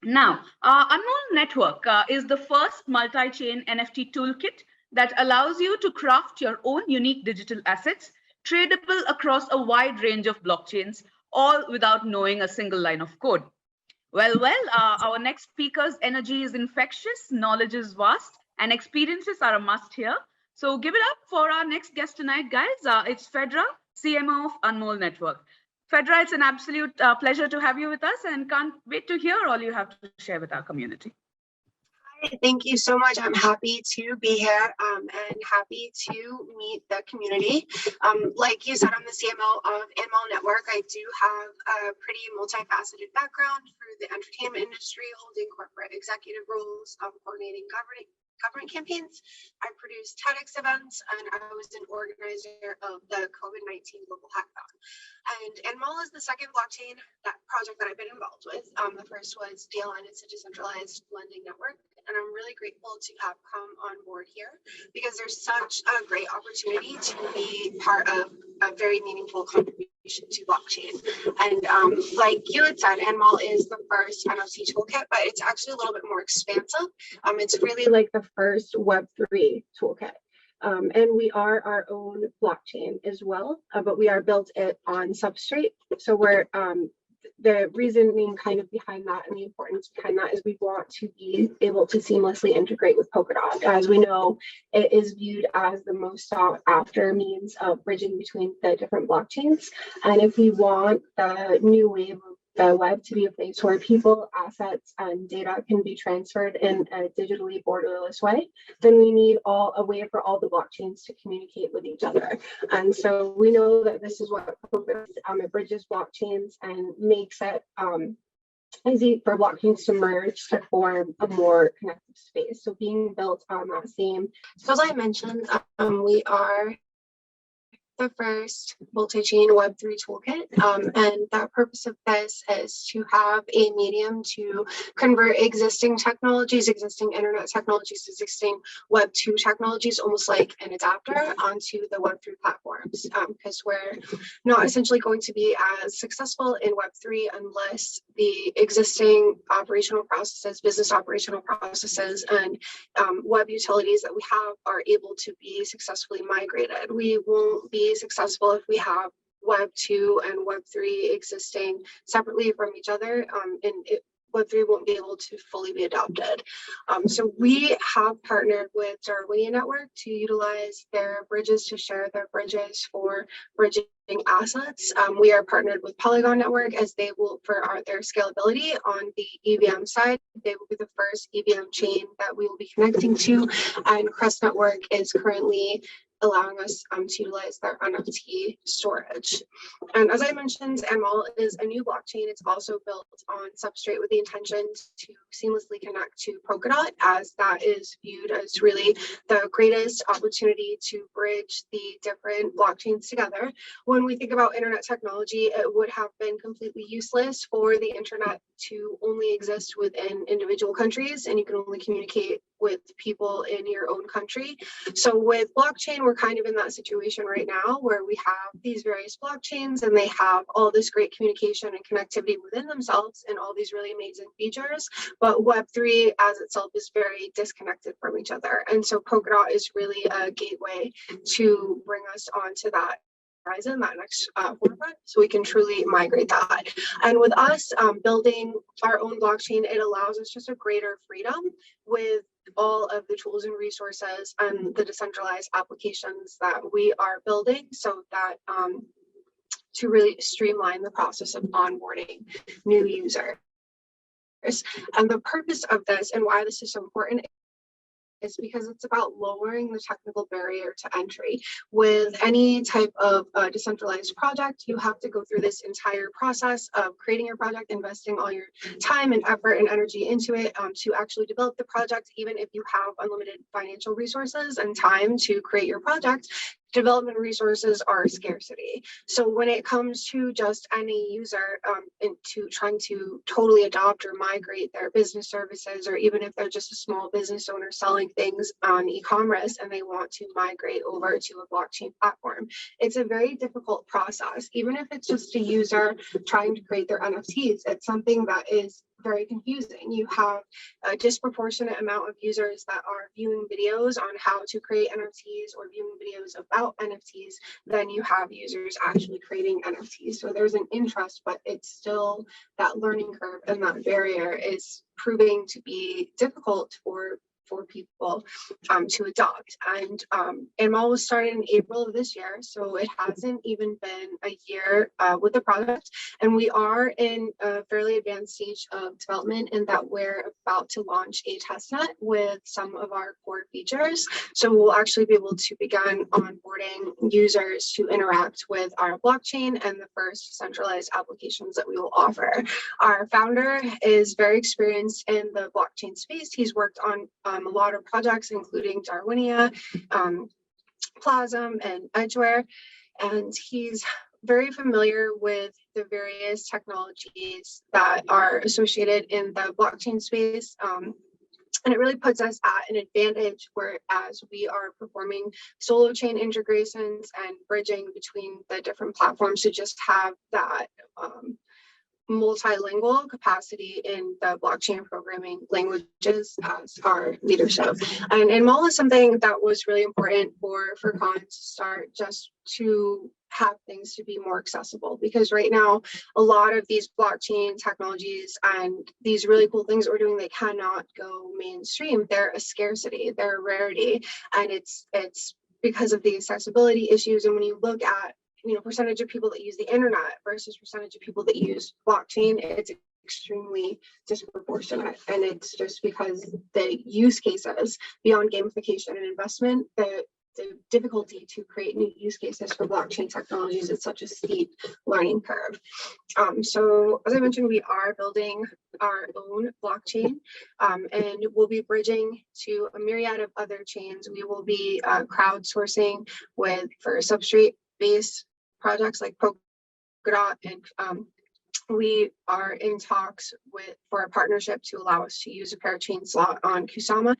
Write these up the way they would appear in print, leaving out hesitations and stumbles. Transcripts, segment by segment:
Now, Anmol Network is the first multi-chain NFT toolkit that allows you to craft your own unique digital assets, tradable across a wide range of blockchains, all without knowing a single line of code. Our next speaker's energy is infectious, knowledge is vast, and experiences are a must here. So give it up for our next guest tonight, guys. It's Phaedra, CMO of Anmol Network. Phaedra, it's an absolute pleasure to have you with us and can't wait to hear all you have to share with our community. Hi, thank you so much. I'm happy to be here and happy to meet the community. Like you said, I'm the CMO of Anmol Network. I do have a pretty multifaceted background through the entertainment industry, holding corporate executive roles, coordinating government campaigns. I produced TEDx events, and I was an organizer of the COVID-19 Global Hackathon. And Anmol is the second blockchain project that I've been involved with. The first was DLN, it's a decentralized lending network. And I'm really grateful to have come on board here because there's such a great opportunity to be part of a very meaningful contribution to blockchain. And like you had said, Anmol is the first NFT toolkit, but it's actually a little bit more expansive. It's really like the first Web3 toolkit. And we are our own blockchain as well, but we are built it on Substrate. So we're the reasoning kind of behind that and the importance behind that is we want to be able to seamlessly integrate with Polkadot. As we know, it is viewed as the most sought after means of bridging between the different blockchains. And if we want the new wave of the web to be a place where people, assets, and data can be transferred in a digitally borderless way, then we need a way for all the blockchains to communicate with each other. And so we know that this is what it bridges blockchains and makes it easy for blockchains to merge to form a more connected space. So being built on that same. So as I mentioned, we are the first multi-chain Web3 toolkit. And the purpose of this is to have a medium to convert existing technologies, existing internet technologies, existing Web2 technologies, almost like an adapter onto the Web3 platforms. Because we're not essentially going to be as successful in Web3 unless the existing operational processes, business operational processes, and web utilities that we have are able to be successfully migrated. We won't be successful if we have Web 2 and Web 3 existing separately from each other, and Web 3 won't be able to fully be adopted. So we have partnered with Darwinian Network to utilize their bridges to share their bridges for bridging assets. We are partnered with Polygon Network as they will, for their scalability on the EVM side, they will be the first EVM chain that we will be connecting to, and Crest Network is currently allowing us to utilize their NFT storage. And as I mentioned, Anmol is a new blockchain. It's also built on Substrate with the intention to seamlessly connect to Polkadot, as that is viewed as really the greatest opportunity to bridge the different blockchains together. When we think about internet technology, it would have been completely useless for the internet to only exist within individual countries, and you can only communicate with people in your own country. So with blockchain, we're kind of in that situation right now where we have these various blockchains and they have all this great communication and connectivity within themselves and all these really amazing features, but Web3 as itself is very disconnected from each other. And so Polkadot is really a gateway to bring us onto that horizon, that next forefront, so we can truly migrate that. And with us building our own blockchain, it allows us just a greater freedom with all of the tools and resources and the decentralized applications that we are building, so that to really streamline the process of onboarding new users. And the purpose of this and why this is so important is because it's about lowering the technical barrier to entry. With any type of decentralized project, you have to go through this entire process of creating your project, investing all your time and effort and energy into it to actually develop the project. Even if you have unlimited financial resources and time to create your project, development resources are scarcity. So when it comes to just any user into trying to totally adopt or migrate their business services, or even if they're just a small business owner selling things on e-commerce and they want to migrate over to a blockchain platform, it's a very difficult process. Even if it's just a user trying to create their NFTs, it's something that is very confusing. You have a disproportionate amount of users that are viewing videos on how to create NFTs or viewing videos about NFTs than you have users actually creating NFTs. So there's an interest, but it's still that learning curve, and that barrier is proving to be difficult for people to adopt. And Anmol was started in April of this year, so it hasn't even been a year with the product. And we are in a fairly advanced stage of development in that we're about to launch a testnet with some of our core features. So we'll actually be able to begin onboarding users to interact with our blockchain and the first centralized applications that we will offer. Our founder is very experienced in the blockchain space. He's worked on a lot of projects, including Darwinia, Plasm, and Edgeware, and he's very familiar with the various technologies that are associated in the blockchain space. And it really puts us at an advantage whereas we are performing solo chain integrations and bridging between the different platforms to just have that multilingual capacity in the blockchain programming languages as our leadership. And Anmol is something that was really important for cant to start, just to have things to be more accessible, because right now a lot of these blockchain technologies and these really cool things we're doing, they cannot go mainstream. They're a scarcity, they're a rarity, and it's because of the accessibility issues. And when you look at percentage of people that use the internet versus percentage of people that use blockchain, it's extremely disproportionate. And it's just because the use cases beyond gamification and investment, the difficulty to create new use cases for blockchain technologies is such a steep learning curve. So as I mentioned, we are building our own blockchain, and we'll be bridging to a myriad of other chains. We will be crowdsourcing for substrate-based projects like Polkadot, and we are in talks for a partnership to allow us to use a parachain slot on Kusama.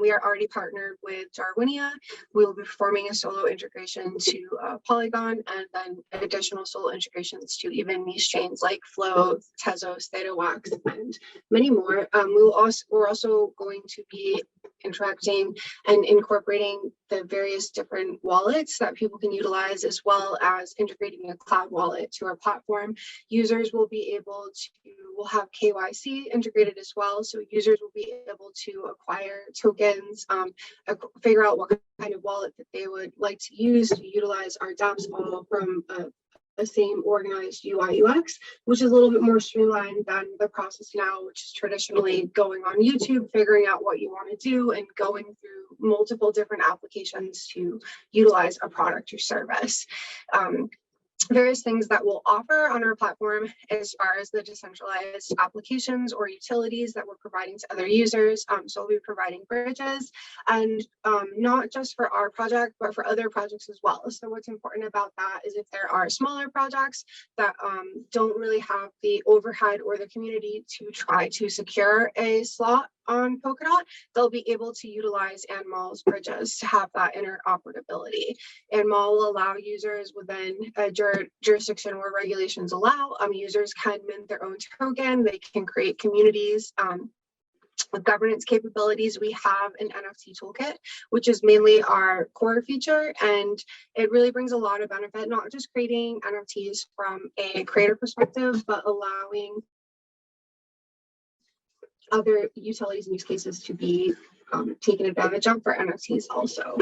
We are already partnered with Darwinia. We will be performing a solo integration to Polygon, and then additional solo integrations to even niche chains like Flow, Tezos, ThetaWax, and many more. We're also going to be interacting and incorporating the various different wallets that people can utilize, as well as integrating a cloud wallet to our platform. Users will be able to, we'll have KYC integrated as well, so users will be able to acquire tokens, figure out what kind of wallet that they would like to use to utilize our dApps, all from the same organized UI UX, which is a little bit more streamlined than the process now, which is traditionally going on YouTube, figuring out what you want to do, and going through multiple different applications to utilize a product or service. Various things that we'll offer on our platform as far as the decentralized applications or utilities that we're providing to other users. So we'll be providing bridges, and not just for our project, but for other projects as well. So what's important about that is if there are smaller projects that don't really have the overhead or the community to try to secure a slot on Polkadot, they'll be able to utilize Anmol's bridges to have that interoperability. Anmol will allow users within a jurisdiction where regulations allow. Users can mint their own token. They can create communities. With governance capabilities, we have an NFT toolkit, which is mainly our core feature, and it really brings a lot of benefit, not just creating NFTs from a creator perspective, but allowing other utilities and use cases to be taken advantage of for NFTs also.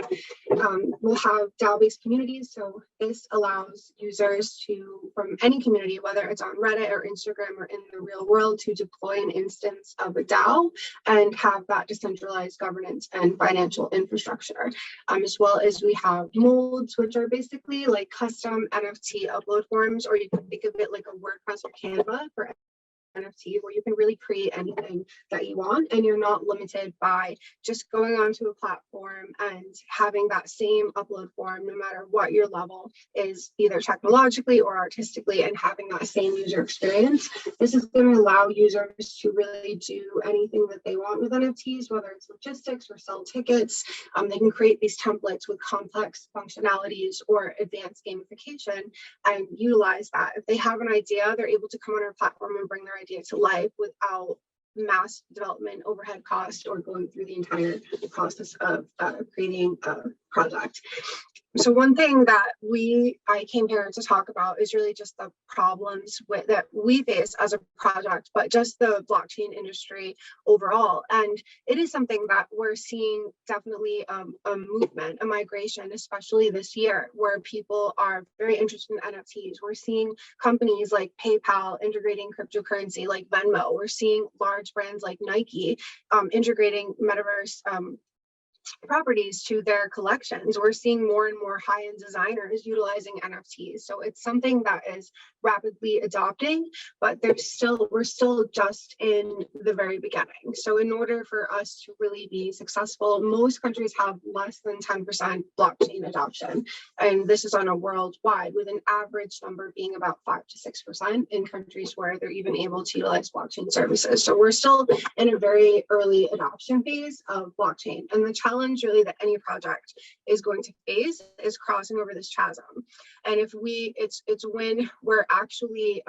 We'll have DAO-based communities, so this allows users to, from any community, whether it's on Reddit or Instagram or in the real world, to deploy an instance of a DAO and have that decentralized governance and financial infrastructure. As well as we have molds, which are basically like custom NFT upload forms, or you can think of it like a WordPress or Canva for NFT, where you can really create anything that you want, and you're not limited by just going onto a platform and having that same upload form, no matter what your level is, either technologically or artistically, and having that same user experience. This is going to allow users to really do anything that they want with NFTs, whether it's logistics or sell tickets. They can create these templates with complex functionalities or advanced gamification and utilize that. If they have an idea, they're able to come on our platform and bring their idea to life without mass development overhead cost or going through the entire process of creating a project. So one thing that I came here to talk about is really just the problems that we face as a project, but just the blockchain industry overall. And it is something that we're seeing definitely a movement, a migration, especially this year, where people are very interested in NFTs. We're seeing companies like PayPal integrating cryptocurrency like Venmo. We're seeing large brands like Nike integrating metaverse properties to their collections. We're seeing more and more high-end designers utilizing NFTs. So it's something that is rapidly adopting, but we're still just in the very beginning. So in order for us to really be successful, most countries have less than 10% blockchain adoption. And this is on a worldwide, with an average number being about 5 to 6% in countries where they're even able to utilize blockchain services. So we're still in a very early adoption phase of blockchain. And the challenge really that any project is going to face is crossing over this chasm. And it's when we're actually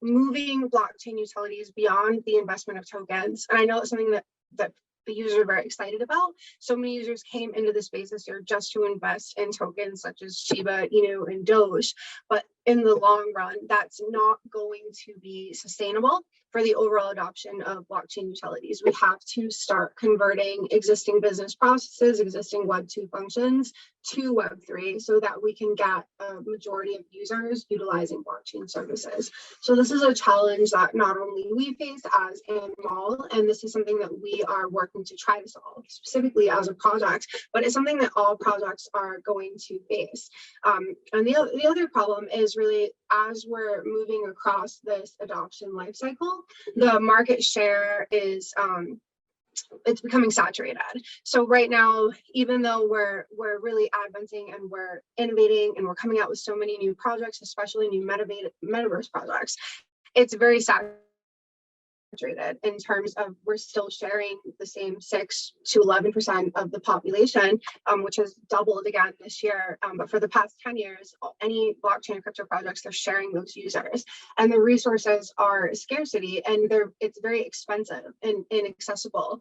moving blockchain utilities beyond the investment of tokens. And I know it's something that the users are very excited about. So many users came into the space this year just to invest in tokens such as Shiba, Inu, and Doge. But in the long run, that's not going to be sustainable for the overall adoption of blockchain utilities. We have to start converting existing business processes, existing Web 2 functions to Web 3 so that we can get a majority of users utilizing blockchain services. So this is a challenge that not only we face as Anmol, and this is something that we are working to try to solve specifically as a project, but it's something that all projects are going to face. And the other problem is really, as we're moving across this adoption life cycle, the market share is it's becoming saturated. So right now, even though we're really advancing and we're innovating and we're coming out with so many new projects, especially new metaverse projects, it's very saturated in terms of we're still sharing the same 6 to 11% of the population, which has doubled again this year. But for the past 10 years, any blockchain crypto projects, they're sharing those users, and the resources are scarcity, and it's very expensive and inaccessible.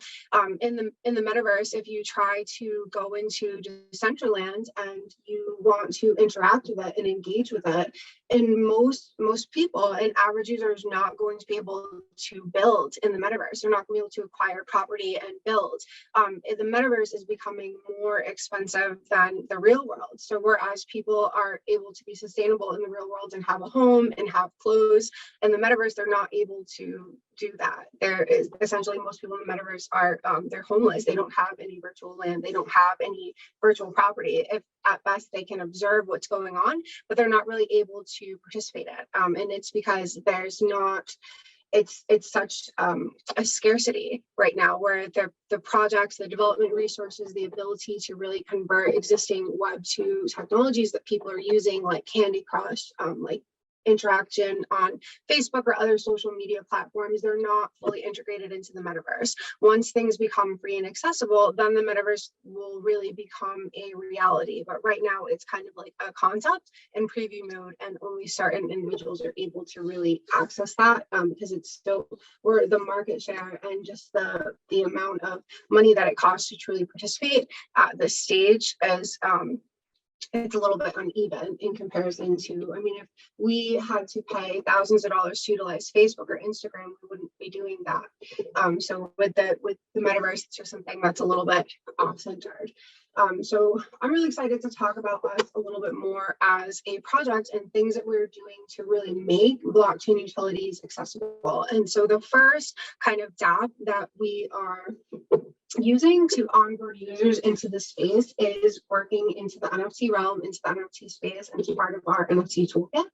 In the metaverse, if you try to go into Decentraland and you want to interact with it and engage with it, and most people, an average user, is not going to be able to build in the metaverse. They're not going to be able to acquire property and build. The metaverse is becoming more expensive than the real world. So whereas people are able to be sustainable in the real world and have a home and have clothes, in the metaverse, they're not able to do that. There is essentially, most people in the metaverse are they're homeless. They don't have any virtual land. They don't have any virtual property. If at best they can observe what's going on, but they're not really able to participate in it. And it's because there's not, it's such a scarcity right now, where the projects, the development resources, the ability to really convert existing Web 2 technologies that people are using, like Candy Crush, like interaction on Facebook or other social media platforms, they're not fully integrated into the metaverse. Once things become free and accessible, then the metaverse will really become a reality. But right now, it's kind of like a concept in preview mode, and only certain individuals are able to really access that, because it's still, where the market share and just the amount of money that it costs to truly participate at this stage is it's a little bit uneven in comparison to, I mean, if we had to pay thousands of dollars to utilize Facebook or Instagram, we wouldn't be doing that. So with the metaverse, it's just something that's a little bit off-centered. So I'm really excited to talk about us a little bit more as a project and things that we're doing to really make blockchain utilities accessible. And so the first kind of dApp that we are using to onboard users into the space is working into the NFT realm, into the NFT space, and as part of our NFT toolkit.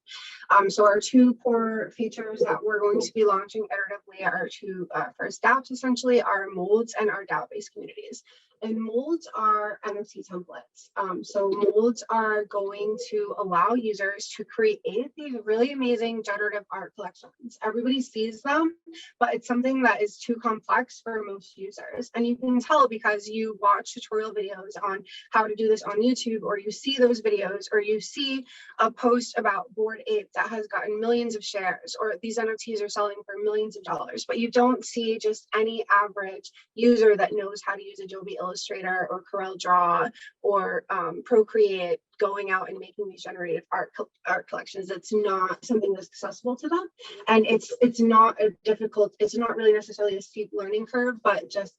So our two core features that we're going to be launching iteratively are two first dApps, essentially, our molds and our DAO-based communities. And molds are NFT templates. So molds are going to allow users to create these really amazing generative art collections. Everybody sees them, but it's something that is too complex for most users. And you can tell because you watch tutorial videos on how to do this on YouTube, or you see those videos, or you see a post about Bored Ape that has gotten millions of shares, or these NFTs are selling for millions of dollars, but you don't see just any average user that knows how to use Adobe Illustrator or CorelDRAW or Procreate going out and making these generative art collections. It's not something that's accessible to them, and it's not really necessarily a steep learning curve, but just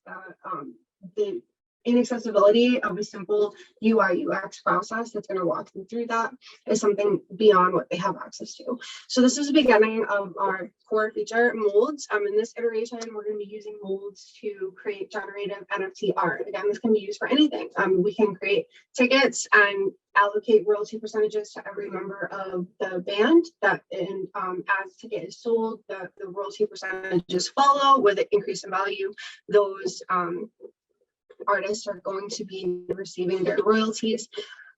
the inaccessibility of a simple UI UX process that's going to walk them through that is something beyond what they have access to. So this is the beginning of our core feature, molds. In this iteration, we're going to be using molds to create generative NFT art. Again, this can be used for anything. We can create tickets and allocate royalty percentages to every member of the band, that and as the ticket is sold, the royalty percentages follow. With an increase in value, those artists are going to be receiving their royalties.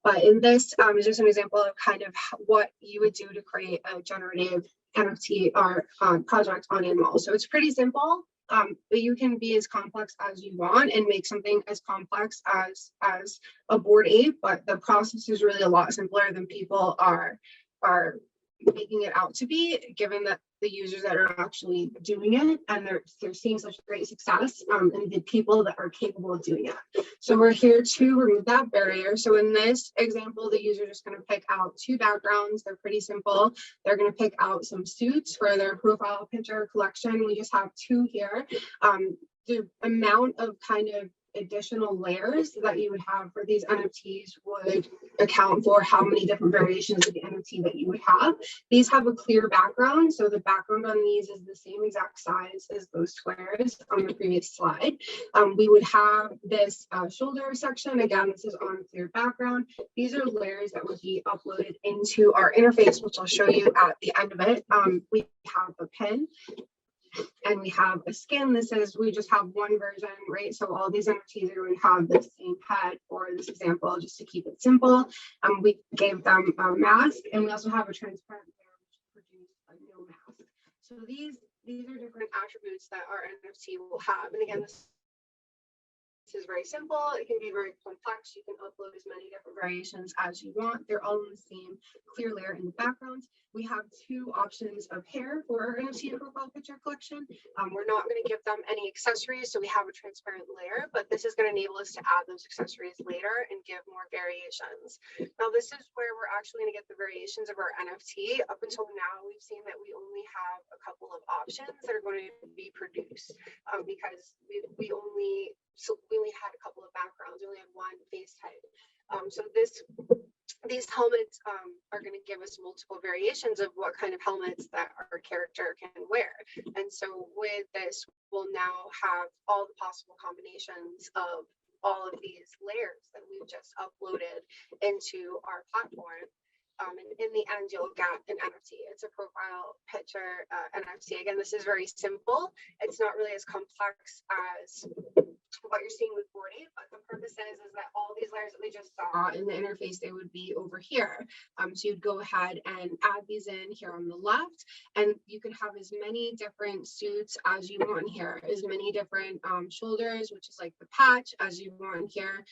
But in this is just an example of kind of what you would do to create a generative NFT art project on Anmol. So it's pretty simple, but you can be as complex as you want and make something as complex as a Bored Ape, but the process is really a lot simpler than people are making it out to be, given that the users that are actually doing it and they're seeing such great success, and the people that are capable of doing it. So we're here to remove that barrier. So in this example, the user is just going to pick out two backgrounds. They're pretty simple. They're going to pick out some suits for their profile picture collection. We just have two here. The amount of kind of additional layers that you would have for these NFTs would account for how many different variations of the NFT that you would have. These have a clear background, so the background on these is the same exact size as those squares on the previous slide. We would have this shoulder section. Again, this is on a clear background. These are layers that would be uploaded into our interface, which I'll show you at the end of it. We have a pen, and we have a skin. We just have one version, right? So all these NFTs are going to have the same head for this example, just to keep it simple. We gave them a mask, and we also have a transparent layer which produces a no mask. So these are different attributes that our NFT will have. And again, this is very simple. It can be very complex. You can upload as many different variations as you want. They're all in the same clear layer in the background. We have two options of hair for our NFT profile picture collection. We're not going to give them any accessories, so we have a transparent layer, but this is going to enable us to add those accessories later and give more variations. Now, this is where we're actually going to get the variations of our NFT. Up until now, we've seen that we only have a couple of options that are going to be produced because we only had a couple of backgrounds. We only had one face type. So these helmets are going to give us multiple variations of what kind of helmets that our character can wear. And so with this, we'll now have all the possible combinations of all of these layers that we've just uploaded into our platform. And in the end, you'll get an NFT. It's a profile picture NFT. Again, this is very simple. It's not really as complex as what you're seeing with Bored Ape, but the purpose is that all these layers that we just saw in the interface, they would be over here. So you'd go ahead and add these in here on the left, and you can have as many different suits as you want here, as many different shoulders, which is like the patch, as you want here.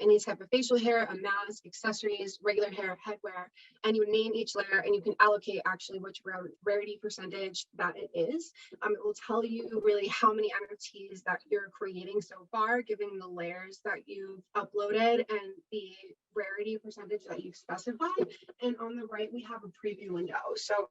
Any type of facial hair, a mask, accessories, regular hair, headwear, and you name each layer, and you can allocate actually which rarity percentage that it is. It will tell you really how many NFTs that you're creating so far, given the layers that you've uploaded and the rarity percentage that you've specified. And on the right, we have a preview window. So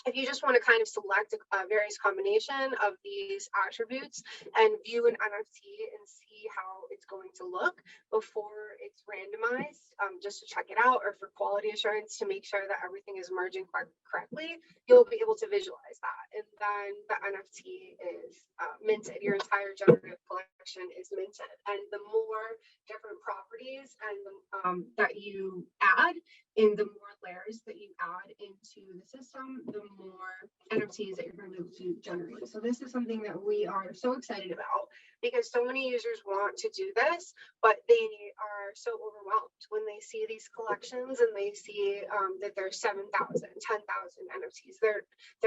if you just want to kind of select a various combination of these attributes and view an NFT and see how it's going to look before it's randomized, just to check it out, or for quality assurance to make sure that everything is merging correctly, you'll be able to visualize that. And then the NFT is minted. Your entire generative collection is minted. And the more different properties and that you add, in the more layers that you add into the system, the more NFTs that you're going to be able to generate. So this is something that we are so excited about because so many users want to do this, but they are so overwhelmed when they see these collections and they see that there's 7,000, 10,000 NFTs. They're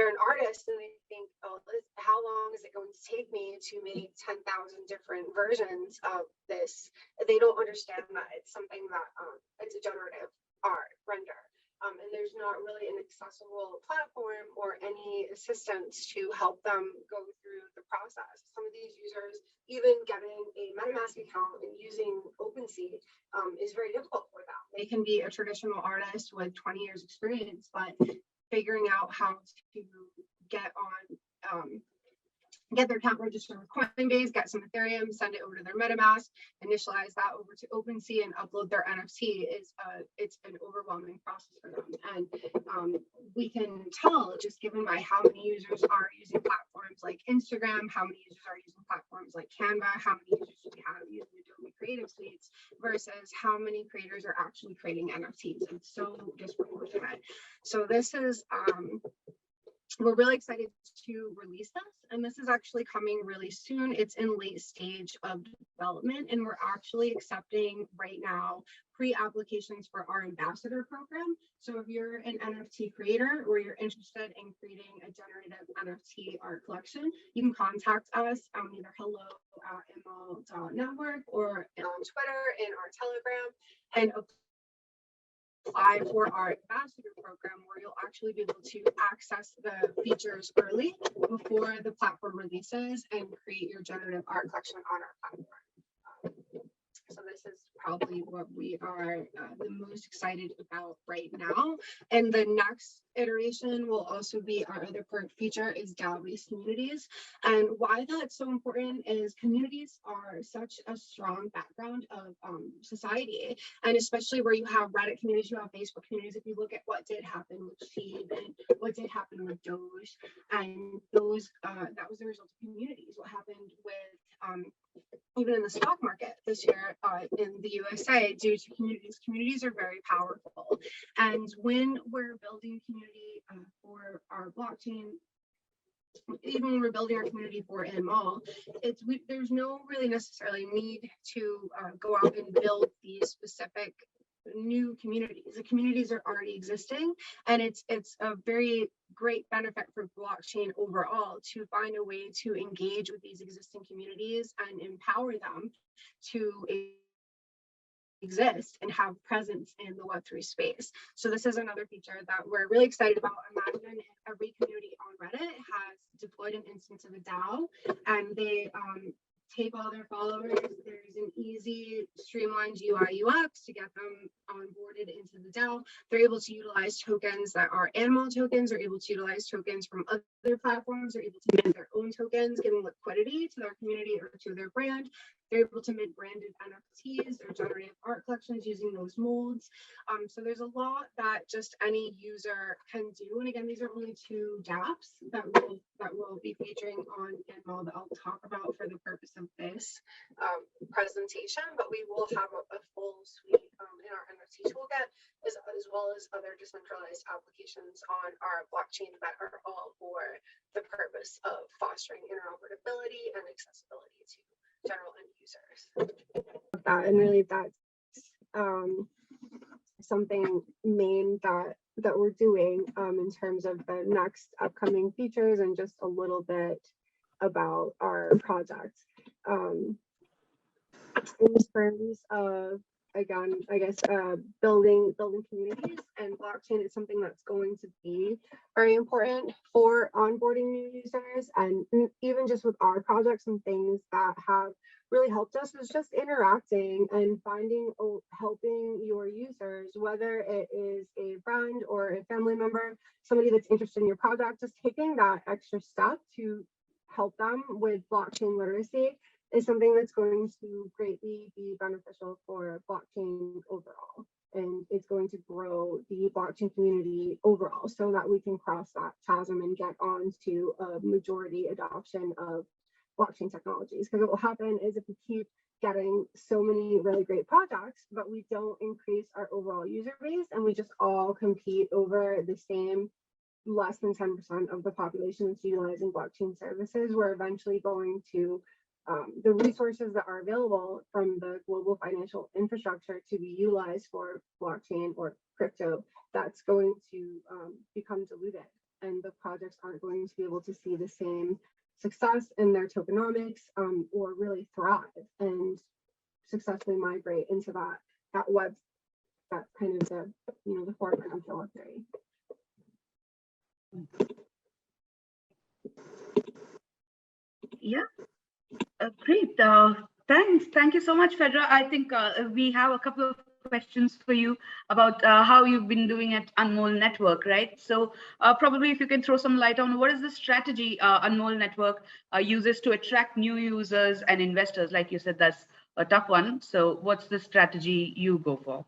an artist and they think, oh, how long is it going to take me to make 10,000 different versions of this? They don't understand that it's something that it's a generative art render. And there's not really an accessible platform or any assistance to help them go through the process. Some of these users, even getting a MetaMask account and using OpenSea is very difficult for them. They can be a traditional artist with 20 years experience, but figuring out how to get their account registered with Coinbase, get some Ethereum, send it over to their MetaMask, initialize that over to OpenSea, and upload their NFT it's an overwhelming process for them. And we can tell just given by how many users are using platforms like Instagram, how many users are using platforms like Canva, how many users we have using Adobe Creative Suites versus how many creators are actually creating NFTs. It's so disproportionate. So this is we're really excited to release this, and this is actually coming really soon. It's in late stage of development, and we're actually accepting right now pre-applications for our ambassador program. So if you're an NFT creator or you're interested in creating a generative NFT art collection, you can contact us either hello@anmol.network or on Twitter and our Telegram and apply for our ambassador program, where you'll actually be able to access the features early before the platform releases and create your generative art collection on our platform. So this is probably what we are the most excited about right now. And the next iteration will also be our other feature is DAO-based communities. And why that's so important is communities are such a strong background of society, and especially where you have Reddit communities, you have Facebook communities. If you look at what did happen with Sheeb and what did happen with Doge, and those that was the result of communities. What happened with even in the stock market this year in the USA due to communities. Communities are very powerful. And when we're building community for our blockchain, even when we're building our community for Anmol, there's no really necessarily need to go out and build these specific new communities. The communities are already existing, and it's a very great benefit for blockchain overall to find a way to engage with these existing communities and empower them to exist and have presence in the Web3 space. So this is another feature that we're really excited about. Imagine if every community on Reddit has deployed an instance of a DAO, and they take all their followers. There's an easy, streamlined UI UX to get them onboarded into the DAO. They're able to utilize tokens that are Anmol tokens. They're able to utilize tokens from other platforms. They're able to mint their own tokens, giving liquidity to their community or to their brand. They're able to mint branded NFTs or generative art collections using those molds. So there's a lot that just any user can do. And again, these are only 2 dApps that we'll be featuring on Anmol that I'll talk about for the purpose of this presentation. But we will have a full suite in our NFT toolkit, as well as other decentralized applications on our blockchain that are all for the purpose of fostering interoperability and accessibility to general end users. And really that's something main that we're doing in terms of the next upcoming features and just a little bit about our project. In terms of, again, I guess building communities, and blockchain is something that's going to be very important for onboarding new users. And even just with our projects, and things that have really helped us is just interacting and helping your users, whether it is a friend or a family member, somebody that's interested in your project, just taking that extra step to help them with blockchain literacy is something that's going to greatly be beneficial for blockchain overall. And it's going to grow the blockchain community overall so that we can cross that chasm and get on to a majority adoption of blockchain technologies. Because what will happen is if we keep getting so many really great projects, but we don't increase our overall user base and we just all compete over the same less than 10% of the population that's utilizing blockchain services. We're eventually going to the resources that are available from the global financial infrastructure to be utilized for blockchain or crypto, that's going to become diluted, and the projects aren't going to be able to see the same success in their tokenomics or really thrive and successfully migrate into that web, that kind of the forefront of the Web3. Yeah, great. Thank you so much, Phaedra. I think we have a couple of questions for you about how you've been doing at Anmol Network, right? So probably if you can throw some light on what is the strategy Anmol Network uses to attract new users and investors. Like you said, that's a tough one. So what's the strategy you go for?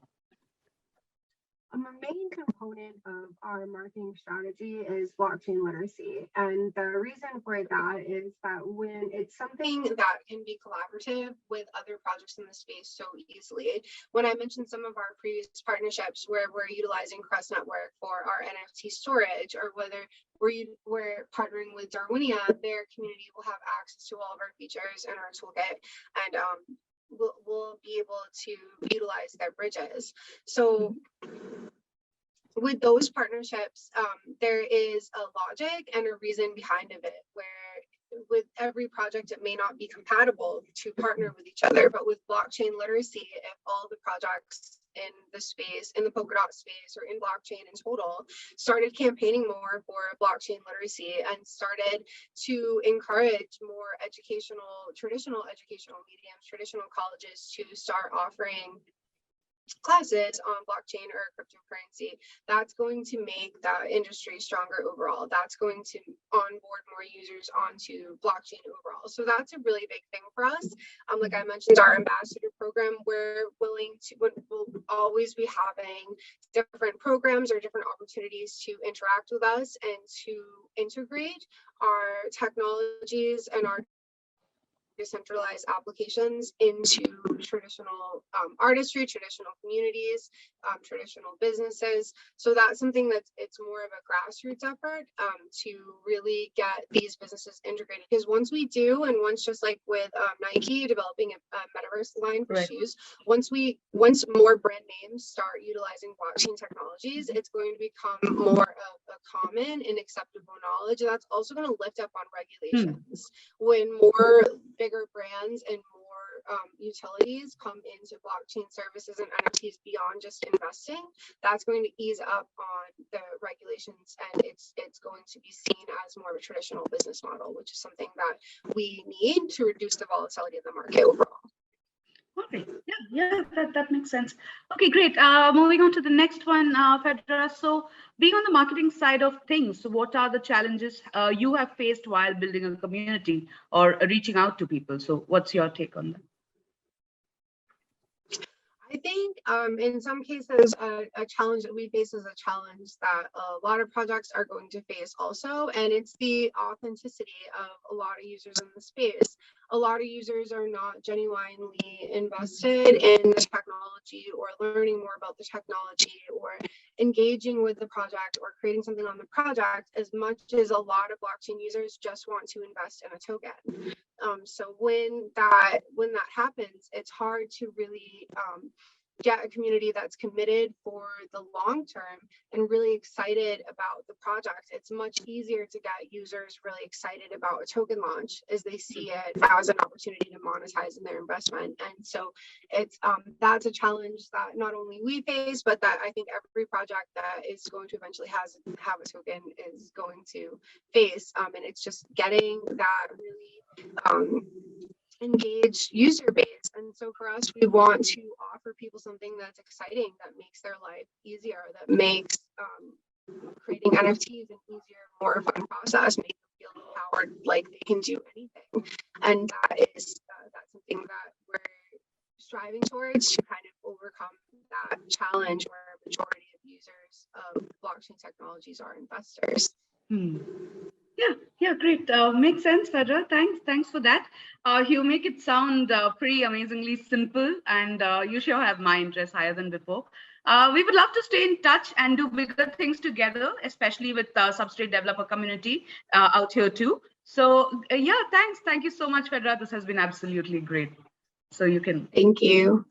A main component of our marketing strategy is blockchain literacy. And the reason for that is that when it's something that can be collaborative with other projects in the space so easily. When I mentioned some of our previous partnerships where we're utilizing Crest Network for our NFT storage, or whether we're partnering with Darwinia, their community will have access to all of our features in our toolkit, and we'll be able to utilize their bridges. So with those partnerships, there is a logic and a reason behind of it, where with every project, it may not be compatible to partner with each other, but with blockchain literacy, if all the projects in the space, in the Polkadot space, or in blockchain in total, started campaigning more for blockchain literacy and started to encourage more traditional educational mediums, traditional colleges to start offering classes on blockchain or cryptocurrency, that's going to make that industry stronger overall. That's going to onboard more users onto blockchain overall. So that's a really big thing for us. Like I mentioned, our ambassador program, we'll always be having different programs or different opportunities to interact with us and to integrate our technologies and our decentralized applications into traditional artistry, traditional communities, traditional businesses. So that's something it's more of a grassroots effort to really get these businesses integrated. Because once we do, and once just like with Nike developing a metaverse line for shoes, once more brand names start utilizing blockchain technologies, it's going to become more of a common and acceptable knowledge. And that's also going to lift up on regulations. When more bigger brands and more utilities come into blockchain services and NFTs beyond just investing, that's going to ease up on the regulations, and it's going to be seen as more of a traditional business model, which is something that we need to reduce the volatility of the market overall. Okay, yeah, that makes sense. Okay, great. Moving on to the next one, Phaedra. So being on the marketing side of things, what are the challenges you have faced while building a community or reaching out to people? So what's your take on that? I think in some cases, a challenge that we face is a challenge that a lot of projects are going to face also, and it's the authenticity of a lot of users in the space. A lot of users are not genuinely invested in the technology or learning more about the technology or engaging with the project or creating something on the project as much as a lot of blockchain users just want to invest in a token. So when that happens, it's hard to really get a community that's committed for the long term and really excited about the project. It's much easier to get users really excited about a token launch as they see it as an opportunity to monetize in their investment. And so it's that's a challenge that not only we face, but that I think every project that is going to eventually have a token is going to face. And it's just getting that really engaged user base. And so for us, we want to offer people something that's exciting, that makes their life easier, that makes creating NFTs an easier, more fun process, make them feel empowered, like they can do anything. And that's something that we're striving towards, to kind of overcome that challenge where a majority of users of blockchain technologies are investors. Yeah, great. Makes sense, Phaedra. Thanks for that. You make it sound pretty amazingly simple, and you sure have my interest higher than before. We would love to stay in touch and do bigger things together, especially with the Substrate developer community out here too. So yeah, thanks. Thank you so much, Phaedra. This has been absolutely great. So you can. Thank you.